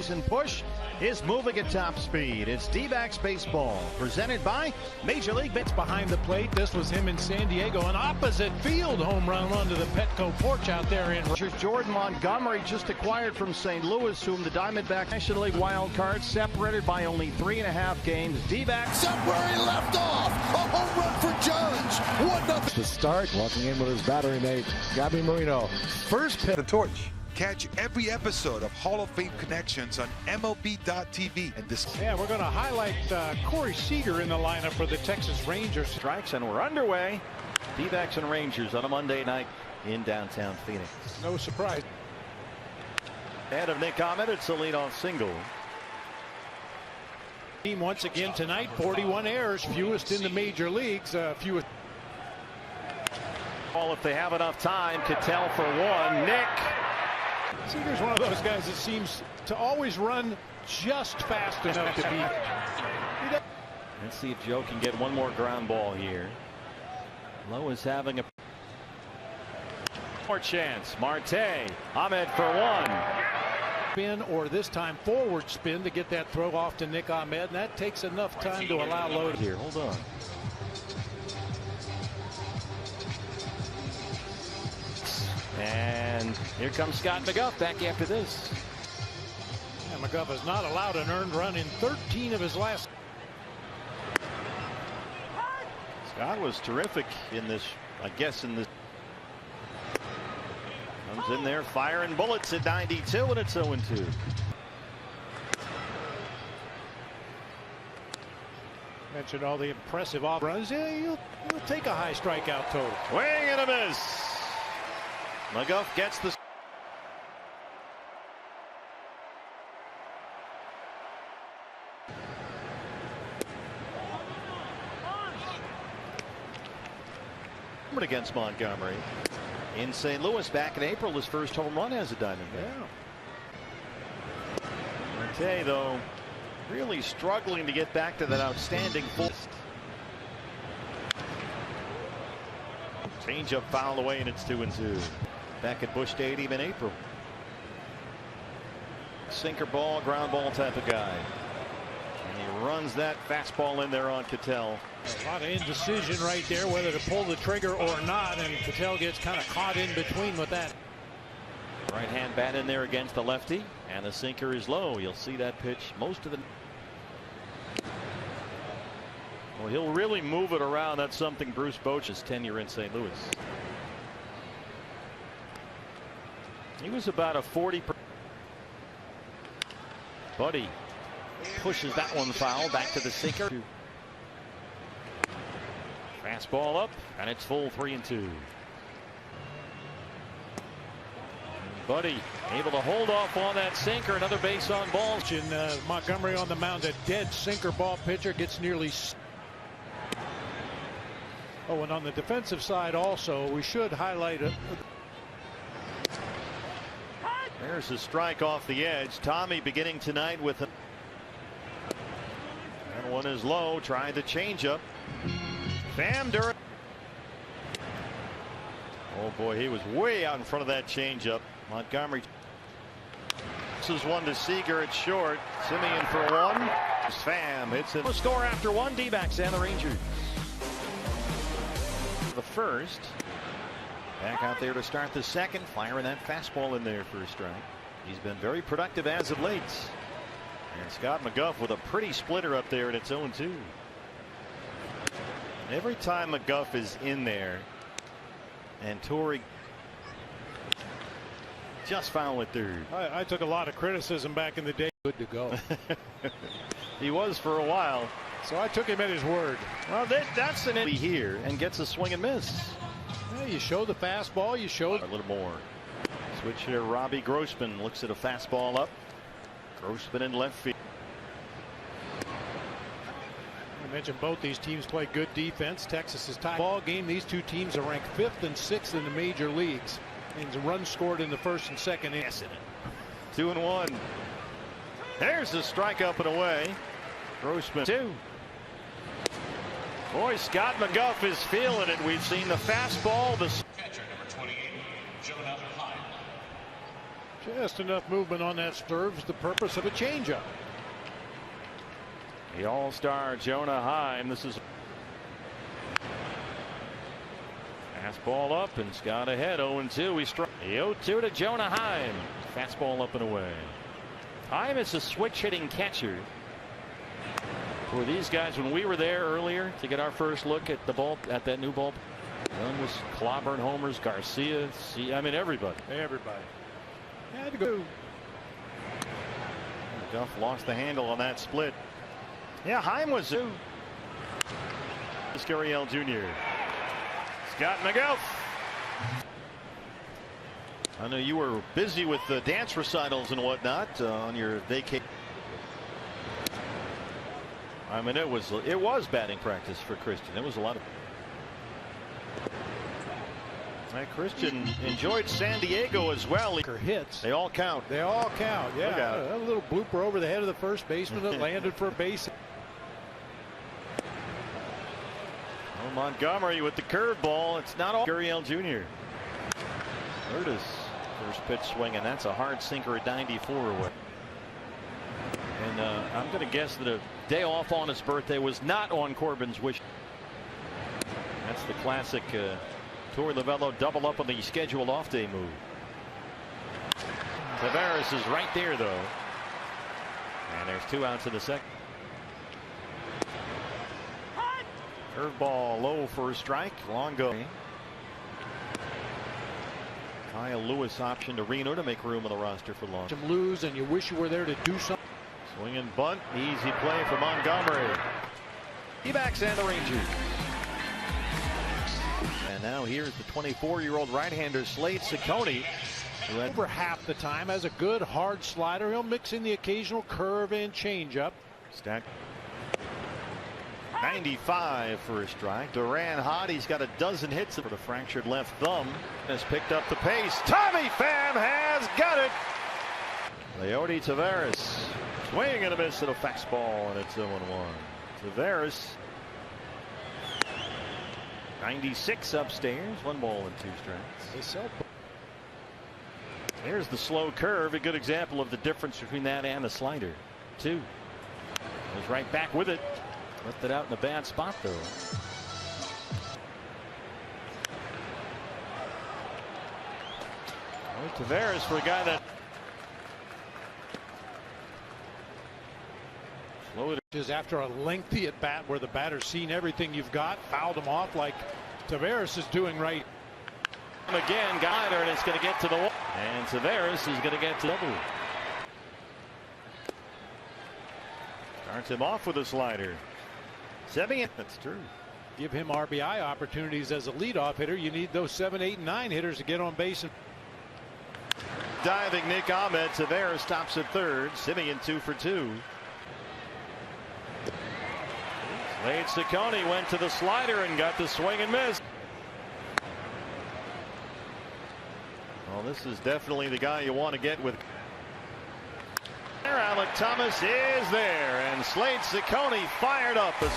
postseason push is moving at top speed. It's D-backs baseball, presented by Major League Baseball. Behind the plate, this was him in San Diego, an opposite field home run onto the Petco porch out there in. Jordan Montgomery just acquired from St. Louis, whom the Diamondbacks National League wild card separated by only 3.5 games. D-backs up where he left off. A home run for Judge. 1-0. To start, walking in with his battery mate, Gabby Marino. First pitch. The torch. Catch every episode of Hall of Fame Connections on MLB.tv. And this. Yeah, we're going to highlight Corey Seager in the lineup for the Texas Rangers. Strikes, and we're underway. D-backs and Rangers on a Monday night in downtown Phoenix. No surprise. Ahead of Nick Ahmed, it's a leadoff single. Team once again tonight, 41 errors, fewest in the major leagues. Fewest. Well, if they have enough time, Cattell for one. Nick. Seager's one of those guys that seems to always run just fast enough to beat. Let's see if Joe can get one more ground ball here. Lowe is having a more chance. Marte, Ahmed for one. Spin, or this time forward spin, to get that throw off to Nick Ahmed, and that takes enough time to allow Lowe to. Here, hold on. And here comes Scott McGuff back after this. Yeah, McGuff has not allowed an earned run in 13 of his last. Scott was terrific in this, I guess, in this. Comes in there firing bullets at 92, and it's 0-2. Mentioned all the impressive off runs. Yeah, you'll take a high strikeout total. Swing and a miss. McGuff gets the. Against Montgomery in St. Louis back in April, his first home run as a Diamondback. Yeah. Marte, though, really struggling to get back to that outstanding full. Changeup fouled away, and it's 2-2. Back at Busch Stadium in April. Sinker ball, ground ball type of guy. And he runs that fastball in there on Cattell. A lot of indecision right there whether to pull the trigger or not, and Cattell gets kind of caught in between with that. Right hand bat in there against the lefty, and the sinker is low. You'll see that pitch most of the. Well, he'll really move it around. That's something Bruce Bocham's tenure in St. Louis. He was about a 40%. Buddy pushes that one foul back to the sinker. Fastball up, and it's full 3-2. Buddy able to hold off on that sinker. Another base on ball. Montgomery on the mound, a dead sinker ball pitcher gets nearly. Oh, and on the defensive side also, we should highlight it. There's a strike off the edge. Tommy beginning tonight with a. That one is low. Trying the changeup. Bam Durham. Oh boy, he was way out in front of that changeup. Montgomery. This is one to Seager at short. Simeon for one. Pham hits it. Score after one. D-backs and the Rangers. The first. Back out there to start the second. Firing that fastball in there for a strike. He's been very productive as of late. And Scott McGuff with a pretty splitter up there, and it's 0-2. Every time McGuff is in there, and Torrey just foul it through. I took a lot of criticism back in the day. Good to go. He was for a while. So I took him at his word. Well, that's an here and gets a swing and miss. Yeah, you show the fastball. You show a little more. Switch here. Robbie Grossman looks at a fastball up. Grossman in left field. I mentioned both these teams play good defense. Texas is tied ball game. These two teams are ranked 5th and 6th in the major leagues. And runs scored in the first and second innings. 2-1. There's the strike up and away. Grossman 2. Boy, Scott McGuff is feeling it. We've seen the fastball. The catcher number 28, Jonah Hyde. Just enough movement on that serves the purpose of a changeup. The all-star Jonah Heim. This is fastball up and Scott ahead 0-2. He struck the 0-2 to Jonah Heim. Fastball up and away. Heim is a switch hitting catcher. For these guys, when we were there earlier to get our first look at the ball at that new ball, Young was clobbering homers, Garcia, I mean everybody. Had to go. Duff lost the handle on that split. Yeah, Heim was Scariel Jr. Scott McGough. I know you were busy with the dance recitals and whatnot on your vacation. I mean, it was batting practice for Christian. It was a lot of. Christian enjoyed San Diego as well. Hits. They all count. They all count. Yeah. A little blooper over the head of the first baseman that landed for a base. Oh, Montgomery with the curveball. It's not all. Gurriel Jr. Curtis first pitch swing, and that's a hard sinker at 94 away. And I'm going to guess that a day off on his birthday was not on Corbin's wish. That's the classic Torey Lovullo double up on the scheduled off day move. Taveras is right there though. And there's 2 outs in the second. Curveball low for a strike. Long go. Kyle Lewis option to Reno to make room on the roster for long. Lose and you wish you were there to do something. Swing and bunt. Easy play for Montgomery. D-backs and the Rangers. And now here's the 24-year-old right-hander Slade Ciccone. Who had over half the time has a good hard slider. He'll mix in the occasional curve and changeup. Stack 95 for a strike. Duran hot. He's got a dozen hits for the fractured left thumb. Has picked up the pace. Tommy Pham has got it. Leody Taveras swing and a miss at a fastball, and it's 0-1. Taveras 96 upstairs. 1 ball and 2 strikes. There's the slow curve. A good example of the difference between that and the slider. 2. Goes right back with it. Left it out in a bad spot though. Taveras for a guy that is after a lengthy at bat where the batter's seen everything you've got, fouled him off like Taveras is doing right. Again, Guider, and it's going to get to the wall. And Taveras is going to get to double. Starts him off with a slider. Semien, that's true. Give him RBI opportunities as a leadoff hitter. You need those 7, 8, and 9 hitters to get on base. Diving Nick Ahmed. Taveras stops at third. Semien 2 for 2. Slade Ciccone went to the slider and got the swing and miss. Well, this is definitely the guy you want to get with. Alec Thomas is there, and Slade Ciccone fired up as he